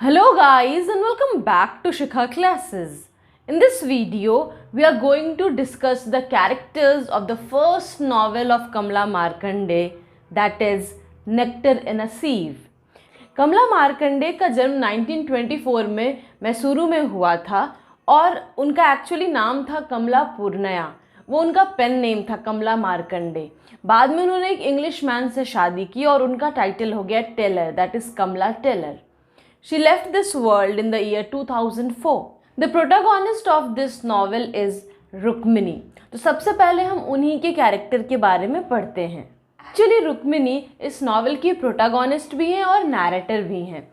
Hello guys and welcome back to Shikha Classes. In this video, we are going to discuss the characters of the first novel of Kamla Markande, that is Nectar in a Sieve. कमला मार्कंडे का जन्म 1924 में मैसूरू में हुआ था और उनका actually नाम था कमला पूर्णया। वो उनका पेन नेम था कमला मार्कंडे। बाद में उन्होंने एक इंग्लिश मैन से शादी की और उनका टाइटल हो गया Taylor, that is Kamala Taylor. She left this world in the year 2004. The protagonist of this novel is Rukmini. तो सबसे पहले हम उन्हीं के कैरेक्टर के बारे में पढ़ते हैं। एक्चुअली रुक्मिनी इस नॉवल की प्रोटागोनिस्ट भी हैं और नैरेटर भी हैं।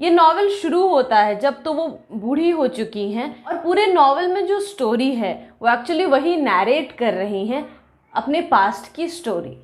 ये नॉवल शुरू होता है जब तो वो बूढ़ी हो चुकी हैं और पूरे नॉवल में जो स्टोरी है वो एक्चुअली वही नैरेट कर रही हैं अपने पास्ट की स्टोरी।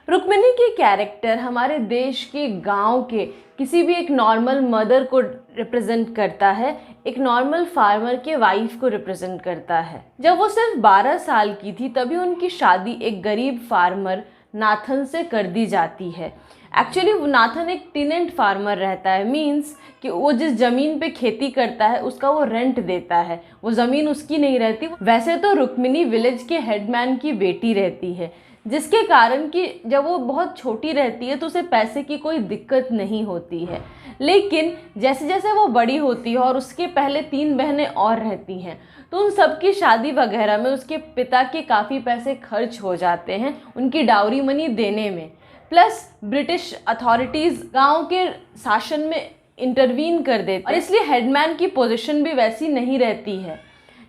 रुक्मिनी की कैरेक्टर हमारे देश के गांव के किसी भी एक नॉर्मल मदर को रिप्रेजेंट करता है, एक नॉर्मल फार्मर के वाइफ को रिप्रेजेंट करता है। जब वो सिर्फ 12 साल की थी तभी उनकी शादी एक गरीब फार्मर नाथन से कर दी जाती है। एक्चुअली नाथन एक टेनेंट फार्मर रहता है, मींस कि वो जिस ज़मीन पे खेती करता है उसका वो रेंट देता है, वो ज़मीन उसकी नहीं रहती। वैसे तो रुक्मिनी विलेज के हेडमैन की बेटी रहती है, जिसके कारण कि जब वो बहुत छोटी रहती है तो उसे पैसे की कोई दिक्कत नहीं होती है। लेकिन जैसे जैसे वो बड़ी होती है और उसके पहले 3 बहनें और रहती हैं तो उन सब की शादी वगैरह में उसके पिता के काफ़ी पैसे खर्च हो जाते हैं उनकी डाउरी मनी देने में। प्लस ब्रिटिश अथॉरिटीज़ गांव के शासन में इंटरवीन कर देते और इसलिए हेडमैन की पोजीशन भी वैसी नहीं रहती है,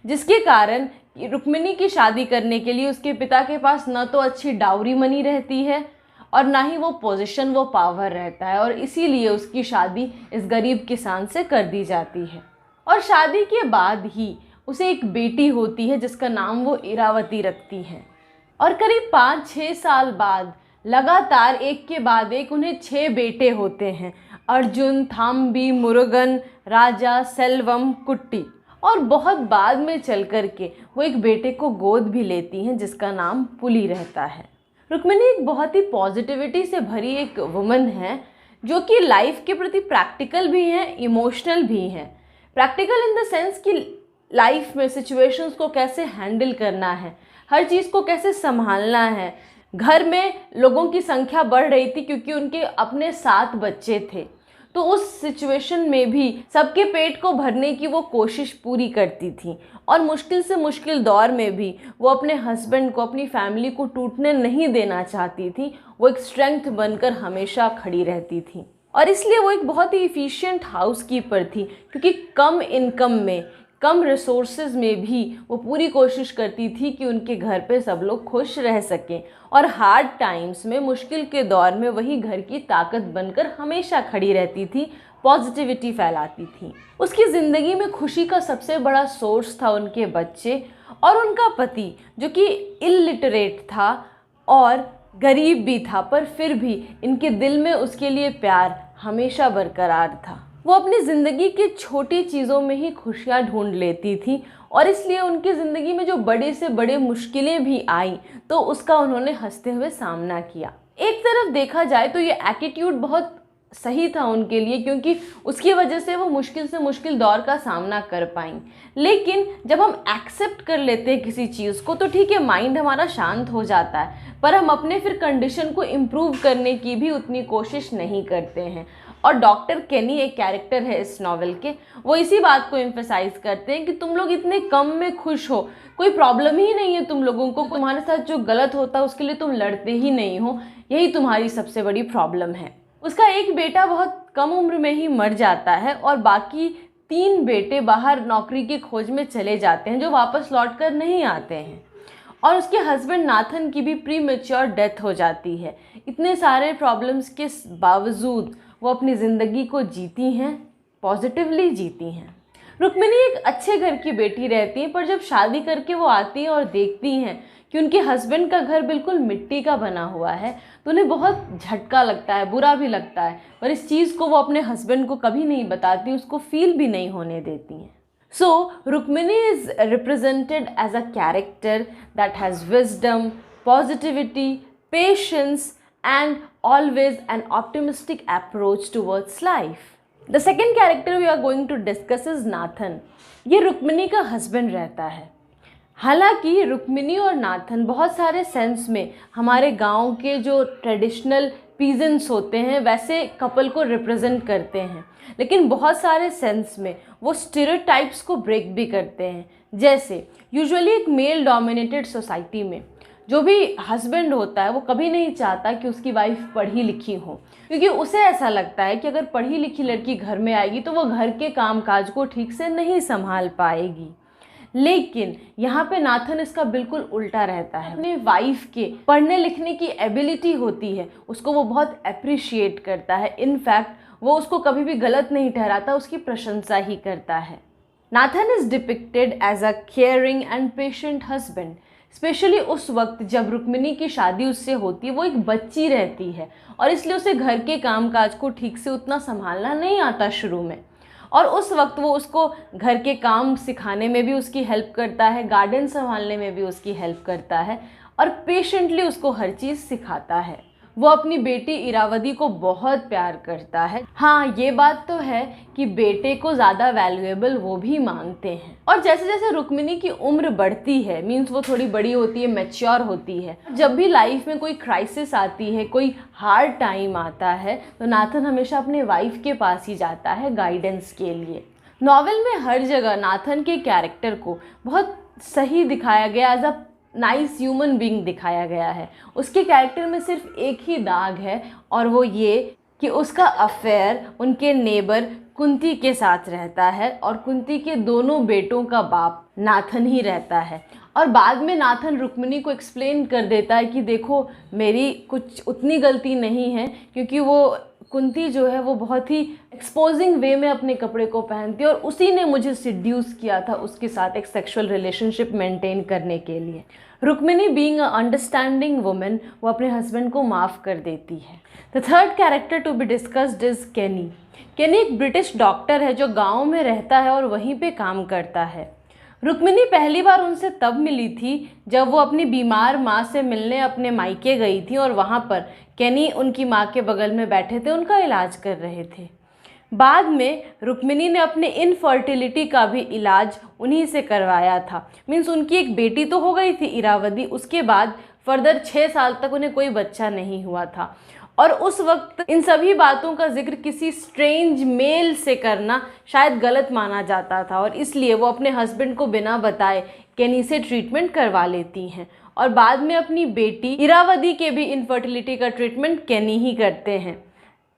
जिसके कारण रुक्मिनी की शादी करने के लिए उसके पिता के पास न तो अच्छी डाउरी मनी रहती है और ना ही वो पोजीशन, वो पावर रहता है और इसीलिए उसकी शादी इस गरीब किसान से कर दी जाती है। और शादी के बाद ही उसे एक बेटी होती है जिसका नाम वो इरावती रखती है। और करीब 5-6 साल बाद लगातार एक के बाद एक उन्हें 6 बेटे होते हैं, अर्जुन, थाम्बी, मुरुगन, राजा, सेल्वम, कुट्टी। और बहुत बाद में चल कर के वो एक बेटे को गोद भी लेती हैं जिसका नाम पुली रहता है। रुक्मिनी एक बहुत ही पॉजिटिविटी से भरी एक वुमन है जो कि लाइफ के प्रति प्रैक्टिकल भी हैं, इमोशनल भी हैं। प्रैक्टिकल इन द सेंस कि लाइफ में सिचुएशंस को कैसे हैंडल करना है, हर चीज़ को कैसे संभालना है। घर में लोगों की संख्या बढ़ रही थी क्योंकि उनके अपने 7 बच्चे थे, तो उस सिचुएशन में भी सबके पेट को भरने की वो कोशिश पूरी करती थी और मुश्किल से मुश्किल दौर में भी वो अपने हस्बैंड को, अपनी फैमिली को टूटने नहीं देना चाहती थी। वो एक स्ट्रेंथ बनकर हमेशा खड़ी रहती थी और इसलिए वो एक बहुत ही इफ़िशिएंट हाउसकीपर थी, क्योंकि कम इनकम में, कम रिसोर्सेज में भी वो पूरी कोशिश करती थी कि उनके घर पे सब लोग खुश रह सकें और हार्ड टाइम्स में, मुश्किल के दौर में वही घर की ताकत बनकर हमेशा खड़ी रहती थी, पॉजिटिविटी फैलाती थी। उसकी ज़िंदगी में खुशी का सबसे बड़ा सोर्स था उनके बच्चे और उनका पति, जो कि इलिटरेट था और गरीब भी था, पर फिर भी इनके दिल में उसके लिए प्यार हमेशा बरकरार था। वो अपनी ज़िंदगी की छोटी चीज़ों में ही खुशियाँ ढूंढ लेती थी और इसलिए उनकी ज़िंदगी में जो बड़े से बड़े मुश्किलें भी आई तो उसका उन्होंने हंसते हुए सामना किया। एक तरफ देखा जाए तो ये एटीट्यूड बहुत सही था उनके लिए, क्योंकि उसकी वजह से वो मुश्किल से मुश्किल दौर का सामना कर पाई। लेकिन जब हम एक्सेप्ट कर लेते हैं किसी चीज़ को तो ठीक है, माइंड हमारा शांत हो जाता है, पर हम अपने फिर कंडीशन को इम्प्रूव करने की भी उतनी कोशिश नहीं करते हैं। और डॉक्टर केनी एक कैरेक्टर है इस नॉवल के, वो इसी बात को एम्फेसाइज करते हैं कि तुम लोग इतने कम में खुश हो, कोई प्रॉब्लम ही नहीं है तुम लोगों को, तुम्हारे साथ जो गलत होता है उसके लिए तुम लड़ते ही नहीं हो, यही तुम्हारी सबसे बड़ी प्रॉब्लम है। उसका एक बेटा बहुत कम उम्र में ही मर जाता है और बाकी 3 बेटे बाहर नौकरी की खोज में चले जाते हैं जो वापस लौट कर नहीं आते हैं। और उसके हस्बैंड नाथन की भी प्री मैच्योर डेथ हो जाती है। इतने सारे प्रॉब्लम्स के बावजूद वो अपनी ज़िंदगी को जीती हैं, पॉजिटिवली जीती हैं। रुक्मिनी एक अच्छे घर की बेटी रहती है, पर जब शादी करके वो आती हैं और देखती हैं कि उनके हस्बैंड का घर बिल्कुल मिट्टी का बना हुआ है तो उन्हें बहुत झटका लगता है, बुरा भी लगता है, पर इस चीज़ को वो अपने हस्बैंड को कभी नहीं बताती, उसको फील भी नहीं होने देती हैं। So, Rukmini is represented as a character that has wisdom, positivity, patience, and always an optimistic approach towards life. The second character we are going to discuss is Nathan. ये रुक्मिणी का हस्बैंड रहता है। हालांकि रुक्मिणी और नाथन बहुत सारे सेंस में हमारे गांव के जो ट्रेडिशनल पीजेंट्स होते हैं वैसे कपल को रिप्रेजेंट करते हैं, लेकिन बहुत सारे सेंस में वो स्टीरियोटाइप्स को ब्रेक भी करते हैं। जैसे यूजुअली एक मेल डोमिनेटेड सोसाइटी में जो भी हस्बैंड होता है वो कभी नहीं चाहता कि उसकी वाइफ पढ़ी लिखी हो, क्योंकि उसे ऐसा लगता है कि अगर पढ़ी लिखी लड़की घर में आएगी तो वो घर के कामकाज को ठीक से नहीं संभाल पाएगी। लेकिन यहाँ पे नाथन इसका बिल्कुल उल्टा रहता है। अपने वाइफ के पढ़ने लिखने की एबिलिटी होती है उसको वो बहुत अप्रिशिएट करता है। इनफैक्ट वो उसको कभी भी गलत नहीं ठहराता, उसकी प्रशंसा ही करता है। Nathan is depicted as a caring and patient husband, specially उस वक्त जब रुक्मिणी की शादी उससे होती है। वो एक बच्ची रहती है और इसलिए उसे घर के कामकाज को ठीक से उतना संभालना नहीं आता शुरू में, और उस वक्त वो उसको घर के काम सिखाने में भी उसकी हेल्प करता है, गार्डन संभालने में भी उसकी हेल्प करता है और पेशेंटली उसको हर चीज़ सिखाता है। वो अपनी बेटी इरावदी को बहुत प्यार करता है। हाँ, ये बात तो है कि बेटे को ज़्यादा वैल्यूएबल वो भी मांगते हैं। और जैसे जैसे रुक्मिणी की उम्र बढ़ती है, मीन्स वो थोड़ी बड़ी होती है, मैच्योर होती है, जब भी लाइफ में कोई क्राइसिस आती है, कोई हार्ड टाइम आता है, तो नाथन हमेशा अपने वाइफ के पास ही जाता है गाइडेंस के लिए। नॉवेल में हर जगह नाथन के कैरेक्टर को बहुत सही दिखाया गया, as a nice human being दिखाया गया है। उसके कैरेक्टर में सिर्फ एक ही दाग है और वो ये कि उसका अफेयर उनके नेबर कुंती के साथ रहता है और कुंती के दोनों बेटों का बाप नाथन ही रहता है। और बाद में नाथन रुक्मिणी को एक्सप्लेन कर देता है कि देखो मेरी कुछ उतनी गलती नहीं है, क्योंकि वो कुंती जो है वो बहुत ही एक्सपोजिंग वे में अपने कपड़े को पहनती है और उसी ने मुझे सिड्यूस किया था उसके साथ एक सेक्सुअल रिलेशनशिप मेंटेन करने के लिए। Rukmani being a understanding women, वो अपने हस्बैंड को माफ़ कर देती है। The third character to be discussed is Kenny. Kenny एक ब्रिटिश डॉक्टर है जो गाँव में रहता है और वहीं पे काम करता है। रुक्मिणी पहली बार उनसे तब मिली थी जब वो अपनी बीमार माँ से मिलने अपने मायके गई थी और वहाँ पर केनी उनकी माँ के बगल में बैठे थे, उनका इलाज कर रहे थे। बाद में रुक्मिणी ने अपने इनफर्टिलिटी का भी इलाज उन्हीं से करवाया था। मीन्स उनकी एक बेटी तो हो गई थी इरावदी, उसके बाद फर्दर 6 साल तक उन्हें कोई बच्चा नहीं हुआ था। और उस वक्त इन सभी बातों का जिक्र किसी स्ट्रेंज मेल से करना शायद गलत माना जाता था और इसलिए वो अपने हस्बैंड को बिना बताए केनी से ट्रीटमेंट करवा लेती हैं और बाद में अपनी बेटी इरावदी के भी इनफर्टिलिटी का ट्रीटमेंट केनी ही करते हैं।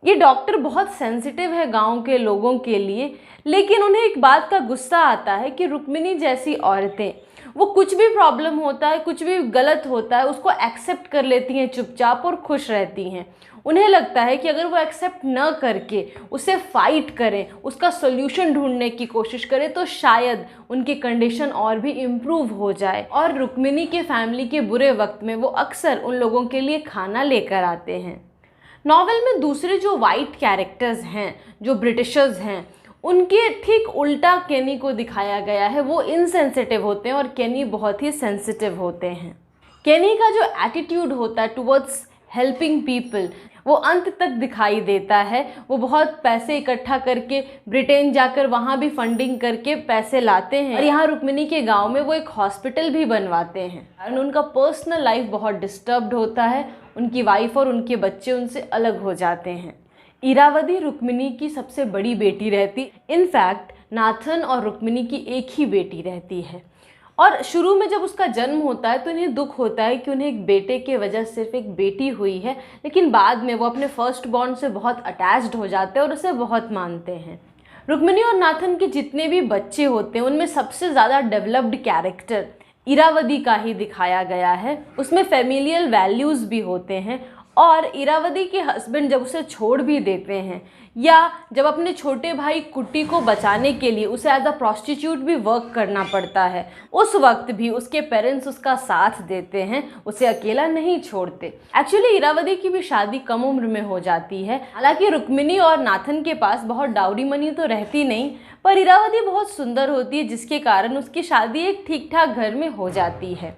ये डॉक्टर बहुत सेंसिटिव है गांव के लोगों के लिए, लेकिन उन्हें एक बात का गुस्सा आता है कि रुक्मिणी जैसी औरतें वो कुछ भी प्रॉब्लम होता है, कुछ भी गलत होता है, उसको एक्सेप्ट कर लेती हैं चुपचाप और खुश रहती हैं। उन्हें लगता है कि अगर वो एक्सेप्ट न करके उसे फाइट करें, उसका सोल्यूशन ढूंढने की कोशिश करें, तो शायद उनकी कंडीशन और भी इम्प्रूव हो जाए। और रुक्मिणी के फैमिली के बुरे वक्त में वो अक्सर उन लोगों के लिए खाना लेकर आते हैं। नॉवेल में दूसरे जो वाइट कैरेक्टर्स हैं, जो ब्रिटिशर्स हैं, उनके ठीक उल्टा केनी को दिखाया गया है। वो इनसेंसिटिव होते हैं और केनी बहुत ही सेंसिटिव होते हैं। केनी का जो एटीट्यूड होता है टुवर्ड्स हेल्पिंग पीपल वो अंत तक दिखाई देता है। वो बहुत पैसे इकट्ठा करके ब्रिटेन जाकर वहाँ भी फंडिंग करके पैसे लाते हैं और यहाँ रुक्मिणी के गांव में वो एक हॉस्पिटल भी बनवाते हैं। और उनका पर्सनल लाइफ बहुत डिस्टर्ब्ड होता है, उनकी वाइफ और उनके बच्चे उनसे अलग हो जाते हैं। इरावदी रुक्मिणी की सबसे बड़ी बेटी रहती, इनफैक्ट नाथन और रुक्मिणी की एक ही बेटी रहती है। और शुरू में जब उसका जन्म होता है तो इन्हें दुख होता है कि उन्हें एक बेटे के वजह सिर्फ एक बेटी हुई है, लेकिन बाद में वो अपने फर्स्ट बॉर्न से बहुत अटैच्ड हो जाते हैं और उसे बहुत मानते हैं। रुक्मिणी और नाथन के जितने भी बच्चे होते हैं उनमें सबसे ज़्यादा डेवलप्ड कैरेक्टर इरावदी का ही दिखाया गया है। उसमें फैमिलियल वैल्यूज़ भी होते हैं और इरावदी के हस्बैंड जब उसे छोड़ भी देते हैं या जब अपने छोटे भाई कुट्टी को बचाने के लिए उसे एज अ प्रॉस्टिट्यूट भी वर्क करना पड़ता है, उस वक्त भी उसके पेरेंट्स उसका साथ देते हैं, उसे अकेला नहीं छोड़ते। एक्चुअली इरावदी की भी शादी कम उम्र में हो जाती है। हालांकि रुक्मिणी और नाथन के पास बहुत डाउरी मनी तो रहती नहीं, पर इरावदी बहुत सुंदर होती है जिसके कारण उसकी शादी एक ठीक ठाक घर में हो जाती है।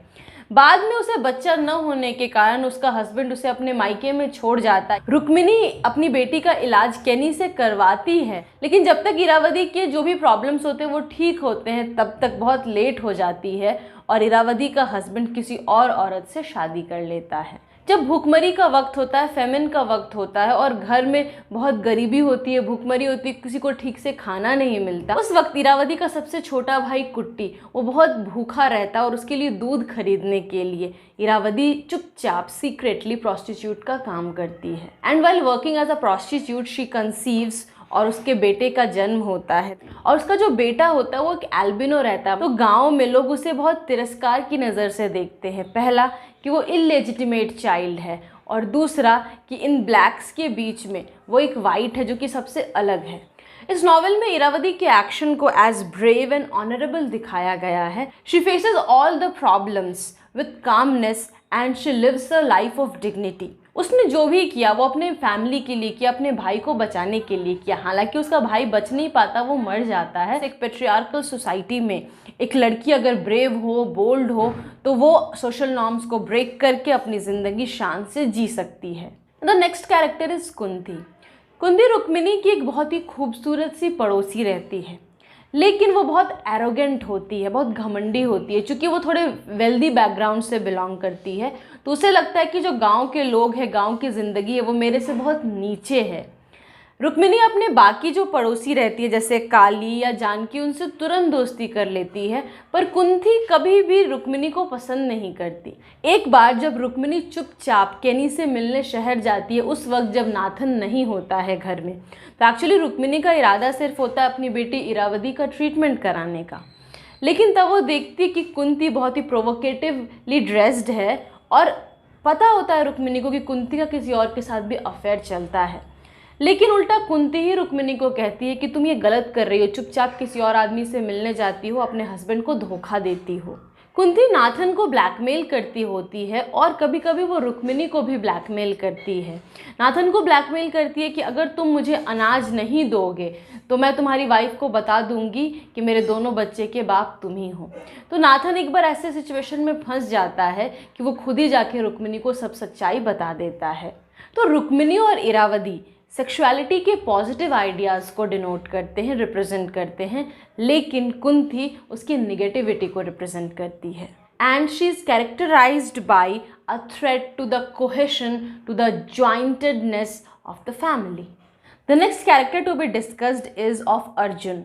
बाद में उसे बच्चा न होने के कारण उसका हस्बैंड उसे अपने मायके में छोड़ जाता है। रुक्मिणी अपनी बेटी का इलाज केनी से करवाती है, लेकिन जब तक इरावदी के जो भी प्रॉब्लम्स होते हैं वो ठीक होते हैं तब तक बहुत लेट हो जाती है और इरावदी का हस्बैंड किसी और औरत से शादी कर लेता है। जब भूखमरी का वक्त होता है, फेमिन का वक्त होता है और घर में बहुत गरीबी होती है, भूखमरी होती है, किसी को ठीक से खाना नहीं मिलता, उस वक्त इरावदी का सबसे छोटा भाई कुट्टी वो बहुत भूखा रहता है और उसके लिए दूध खरीदने के लिए इरावदी चुपचाप सीक्रेटली प्रोस्टिट्यूट का काम करती है। And while working as a prostitute she conceives और उसके बेटे का जन्म होता है। और उसका जो बेटा होता है वो एक एल्बिनो रहता है। तो गांव में लोग उसे बहुत तिरस्कार की नज़र से देखते हैं। पहला कि वो इलेजिटिमेट चाइल्ड है और दूसरा कि इन ब्लैक्स के बीच में वो एक वाइट है जो कि सबसे अलग है। इस नॉवेल में इरावदी के एक्शन को एज ब्रेव एंड ऑनरेबल दिखाया गया है। She faces all the problems with calmness and she lives a life of dignity. उसने जो भी किया वो अपने फैमिली के लिए किया, अपने भाई को बचाने के लिए किया। हालांकि उसका भाई बच नहीं पाता, वो मर जाता है। एक पेट्रियार्कल सोसाइटी में एक लड़की अगर ब्रेव हो, बोल्ड हो, तो वो सोशल नॉर्म्स को ब्रेक करके अपनी ज़िंदगी शान से जी सकती है। The next character is Kunti. Kunti Rukmini की एक बहुत ही खूबसूरत सी पड़ोसी रहती है, लेकिन वो बहुत एरोगेंट होती है, बहुत घमंडी होती है। चूँकि वो थोड़े वेल्दी बैकग्राउंड से बिलोंग करती है तो उसे लगता है कि जो गांव के लोग हैं, गांव की ज़िंदगी है, वो मेरे से बहुत नीचे है। रुक्मिणी अपने बाकी जो पड़ोसी रहती है जैसे काली या जानकी, उनसे तुरंत दोस्ती कर लेती है, पर कुंती कभी भी रुक्मिणी को पसंद नहीं करती। एक बार जब रुक्मिणी चुपचाप केनी से मिलने शहर जाती है, उस वक्त जब नाथन नहीं होता है घर में, तो एक्चुअली रुक्मिणी का इरादा सिर्फ होता है अपनी बेटी इरावदी का ट्रीटमेंट कराने का। लेकिन तब वो देखती कि कुंती बहुत ही प्रोवोकेटिवली ड्रेस्ड है और पता होता है रुक्मिणी को कि कुंती का किसी और के साथ भी अफेयर चलता है। लेकिन उल्टा कुंती ही रुक्मिणी को कहती है कि तुम ये गलत कर रही हो, चुपचाप किसी और आदमी से मिलने जाती हो, अपने हस्बैंड को धोखा देती हो। कुंती नाथन को ब्लैकमेल करती होती है और कभी कभी वो रुक्मिणी को भी ब्लैकमेल करती है। नाथन को ब्लैकमेल करती है कि अगर तुम मुझे अनाज नहीं दोगे तो मैं तुम्हारी वाइफ को बता दूंगी कि मेरे दोनों बच्चे के बाप तुम ही हो। तो नाथन एक बार ऐसे सिचुएशन में फंस जाता है कि वो खुद ही जाके रुक्मिणी को सब सच्चाई बता देता है। तो रुक्मिणी और इरावदी सेक्सुअलिटी के पॉजिटिव आइडियाज़ को डिनोट करते हैं, रिप्रेजेंट करते हैं, लेकिन कुंती उसकी निगेटिविटी को रिप्रेजेंट करती है। And she is characterised by a threat to the cohesion, to the jointedness of the family. The next character to be discussed is of Arjun.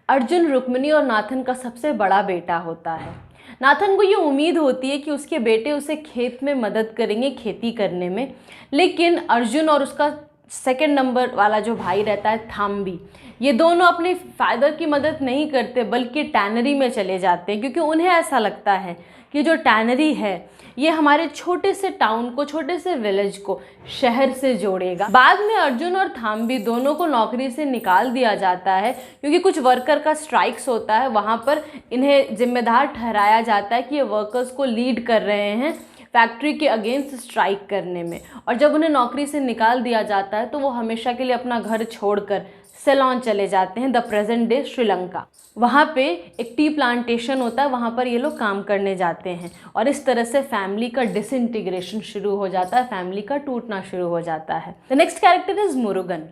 Arjun Rukmini और नाथन का सबसे बड़ा बेटा होता है। नाथन को ये उम्मीद होती है कि उसके बेटे उसे खेत में मदद करेंगे, खेती करने में, लेकिन अर्जुन और उसका सेकंड नंबर वाला जो भाई रहता है थाम्बी, ये दोनों अपने फादर की मदद नहीं करते बल्कि टैनरी में चले जाते हैं, क्योंकि उन्हें ऐसा लगता है कि जो टैनरी है ये हमारे छोटे से टाउन को, छोटे से विलेज को शहर से जोड़ेगा। बाद में अर्जुन और थाम्बी दोनों को नौकरी से निकाल दिया जाता है, क्योंकि कुछ वर्कर का स्ट्राइक्स होता है। वहाँ पर इन्हें जिम्मेदार ठहराया जाता है कि ये वर्कर्स को लीड कर रहे हैं फैक्ट्री के अगेंस्ट स्ट्राइक करने में। और जब उन्हें नौकरी से निकाल दिया जाता है तो वो हमेशा के लिए अपना घर छोड़कर सेलोन चले जाते हैं, द प्रेजेंट डे श्रीलंका। वहाँ पे एक टी प्लांटेशन होता है, वहाँ पर ये लोग काम करने जाते हैं और इस तरह से फैमिली का डिसइंटीग्रेशन शुरू हो जाता है, फैमिली का टूटना शुरू हो जाता है। The next character is Murugan.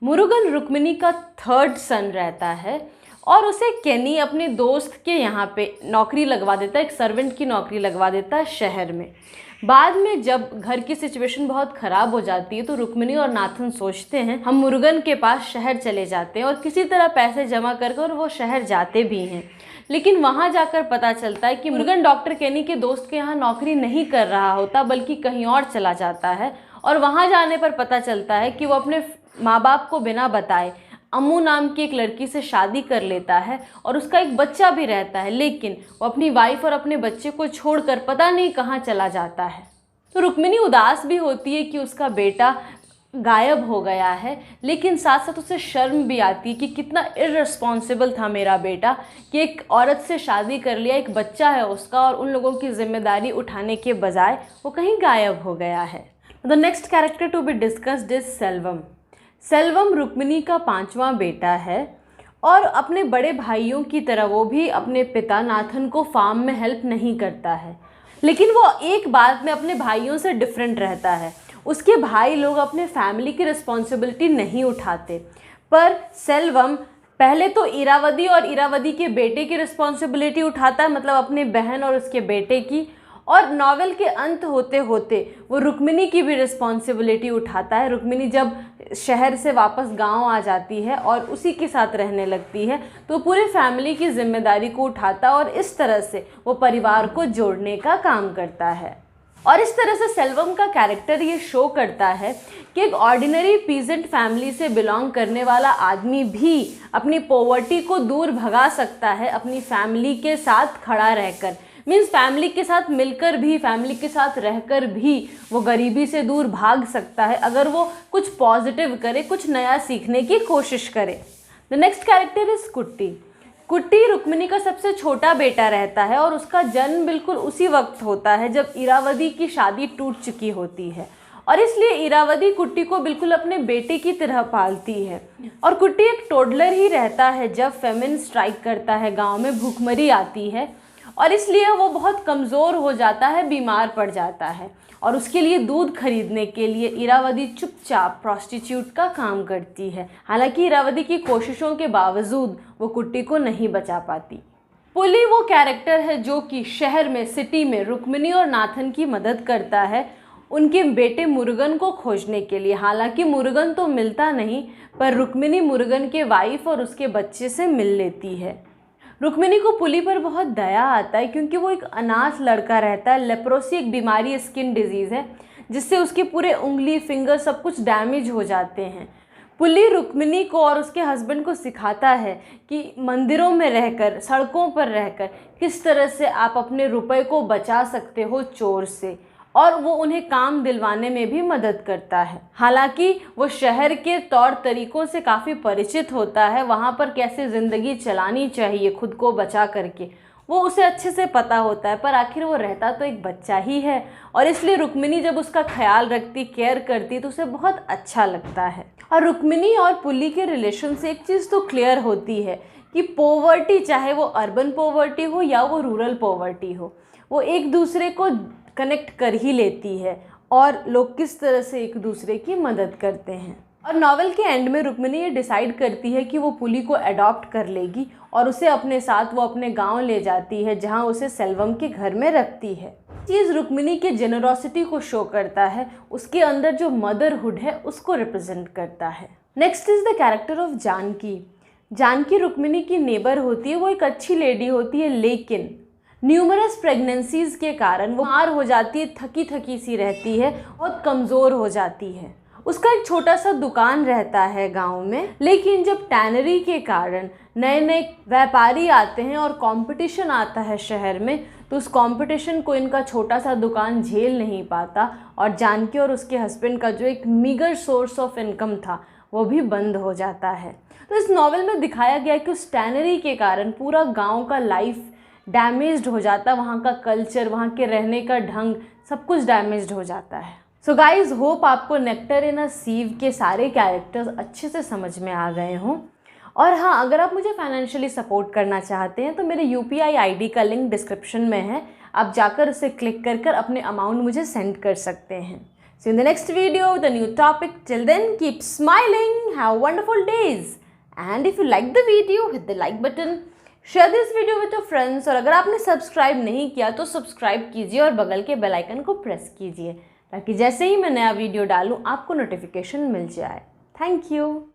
Murugan Rukmini का थर्ड सन रहता है और उसे केनी अपने दोस्त के यहाँ पे नौकरी लगवा देता है, एक सर्वेंट की नौकरी लगवा देता है शहर में। बाद में जब घर की सिचुएशन बहुत ख़राब हो जाती है तो रुक्मिणी और नाथन सोचते हैं हम मुरुगन के पास शहर चले जाते हैं, और किसी तरह पैसे जमा कर वो शहर जाते भी हैं। लेकिन वहाँ जाकर पता चलता है कि मुरुगन डॉक्टर केनी के दोस्त के यहाँ नौकरी नहीं कर रहा होता बल्कि कहीं और चला जाता है। और वहाँ जाने पर पता चलता है कि वो अपने माँ बाप को बिना बताए अम्मू नाम की एक लड़की से शादी कर लेता है और उसका एक बच्चा भी रहता है, लेकिन वो अपनी वाइफ और अपने बच्चे को छोड़कर पता नहीं कहाँ चला जाता है। तो रुक्मिणी उदास भी होती है कि उसका बेटा गायब हो गया है, लेकिन साथ साथ उसे शर्म भी आती है कि कितना इररिस्पॉन्सिबल था मेरा बेटा कि एक औरत से शादी कर लिया, एक बच्चा है उसका, और उन लोगों की जिम्मेदारी उठाने के बजाय वो कहीं गायब हो गया है। The next character to be discussed is Selvam. Selvam Rukmani का 5वां बेटा है और अपने बड़े भाइयों की तरह वो भी अपने पिता नाथन को फार्म में हेल्प नहीं करता है। लेकिन वो एक बात में अपने भाइयों से डिफरेंट रहता है। उसके भाई लोग अपने फैमिली की रिस्पॉन्सिबिलिटी नहीं उठाते, पर सेल्वम पहले तो इरावदी और इरावदी के बेटे की रिस्पॉन्सिबिलिटी उठाता है, मतलब अपने बहन और उसके बेटे की, और नॉवेल के अंत होते होते वो रुक्मिणी की भी रिस्पॉन्सिबिलिटी उठाता है। रुक्मिणी जब शहर से वापस गांव आ जाती है और उसी के साथ रहने लगती है तो पूरे फैमिली की जिम्मेदारी को उठाता है और इस तरह से वो परिवार को जोड़ने का काम करता है। और इस तरह से सेल्वम का कैरेक्टर ये शो करता है कि एक ऑर्डिनरी पीजेंट फैमिली से बिलोंग करने वाला आदमी भी अपनी पॉवर्टी को दूर भगा सकता है अपनी फैमिली के साथ खड़ा रहकर। मीन्स फैमिली के साथ मिलकर भी, फैमिली के साथ रहकर भी वो गरीबी से दूर भाग सकता है अगर वो कुछ पॉजिटिव करे, कुछ नया सीखने की कोशिश करे। द नेक्स्ट कैरेक्टर इज कुट्टी। कुट्टी रुक्मिणी का सबसे छोटा बेटा रहता है और उसका जन्म बिल्कुल उसी वक्त होता है जब इरावदी की शादी टूट चुकी होती है, और इसलिए इरावदी कुट्टी को बिल्कुल अपने बेटे की तरह पालती है। और कुट्टी एक टोडलर ही रहता है जब फेमिन स्ट्राइक करता है, गांव में भूखमरी आती है, और इसलिए वो बहुत कमज़ोर हो जाता है, बीमार पड़ जाता है, और उसके लिए दूध खरीदने के लिए इरावदी चुपचाप प्रोस्टिट्यूट का काम करती है। हालांकि इरावदी की कोशिशों के बावजूद वो कुट्टी को नहीं बचा पाती। पुली वो कैरेक्टर है जो कि शहर में, सिटी में रुक्मिणी और नाथन की मदद करता है उनके बेटे मुरुगन को खोजने के लिए। हालांकि मुरुगन तो मिलता नहीं, पर रुक्मिणी मुरुगन के वाइफ और उसके बच्चे से मिल लेती है। रुक्मिणी को पुली पर बहुत दया आता है क्योंकि वो एक अनाथ लड़का रहता है। लेप्रोसी एक बीमारी, स्किन डिजीज़ है जिससे उसके पूरे उंगली, फिंगर सब कुछ डैमेज हो जाते हैं। पुली रुक्मिणी को और उसके हस्बैंड को सिखाता है कि मंदिरों में रहकर, सड़कों पर रहकर किस तरह से आप अपने रुपए को बचा सकते हो चोर से, और वो उन्हें काम दिलवाने में भी मदद करता है। हालांकि वो शहर के तौर तरीक़ों से काफ़ी परिचित होता है, वहाँ पर कैसे ज़िंदगी चलानी चाहिए खुद को बचा करके वो उसे अच्छे से पता होता है, पर आखिर वो रहता तो एक बच्चा ही है, और इसलिए रुक्मिणी जब उसका ख्याल रखती, केयर करती तो उसे बहुत अच्छा लगता है। और रुक्मिणी और पुली के रिलेशन से एक चीज़ तो क्लियर होती है कि पॉवर्टी, चाहे वो अर्बन पॉवर्टी हो या वो रूरल पॉवर्टी हो, वो एक दूसरे को कनेक्ट कर ही लेती है, और लोग किस तरह से एक दूसरे की मदद करते हैं। और नॉवेल के एंड में रुक्मिणी ये डिसाइड करती है कि वो पुली को अडॉप्ट कर लेगी और उसे अपने साथ वो अपने गांव ले जाती है जहां उसे सेल्वम के घर में रखती है। चीज़ रुक्मिणी के जेनरोसिटी को शो करता है, उसके अंदर जो मदरहुड है उसको रिप्रेजेंट करता है। Next is the character of Janaki. Janaki Rukmani की नेबर होती है, वो एक अच्छी लेडी होती है, लेकिन न्यूमरस प्रेगनेंसीज़ के कारण वो बीमार हो जाती है, थकी थकी सी रहती है, बहुत कमज़ोर हो जाती है। उसका एक छोटा सा दुकान रहता है गांव में, लेकिन जब टैनरी के कारण नए नए व्यापारी आते हैं और कंपटीशन आता है शहर में, तो उस कंपटीशन को इनका छोटा सा दुकान झेल नहीं पाता, और जानकी और उसके हस्बैंड का जो एक मीगर सोर्स ऑफ इनकम था वो भी बंद हो जाता है। तो इस नॉवेल में दिखाया गया कि उस टैनरी के कारण पूरा गाँव का लाइफ डैमेज्ड हो जाता, वहाँ का कल्चर, वहाँ के रहने का ढंग सब कुछ डैमेज्ड हो जाता है। सो गाइज, होप आपको नेक्टर इन अ सीव के सारे कैरेक्टर्स अच्छे से समझ में आ गए हों। और हाँ, अगर आप मुझे फाइनेंशियली सपोर्ट करना चाहते हैं तो मेरे UPI ID का लिंक डिस्क्रिप्शन में है, आप जाकर उसे क्लिक कर कर अपने अमाउंट मुझे सेंड कर सकते हैं। So in the next video with a new topic, till then keep smiling, have wonderful days, and if you like the video hit the like button, share this video with your friends, और अगर आपने subscribe नहीं किया तो subscribe कीजिए और बगल के बेल आइकन को प्रेस कीजिए ताकि जैसे ही मैं नया वीडियो डालूं आपको नोटिफिकेशन मिल जाए। Thank you.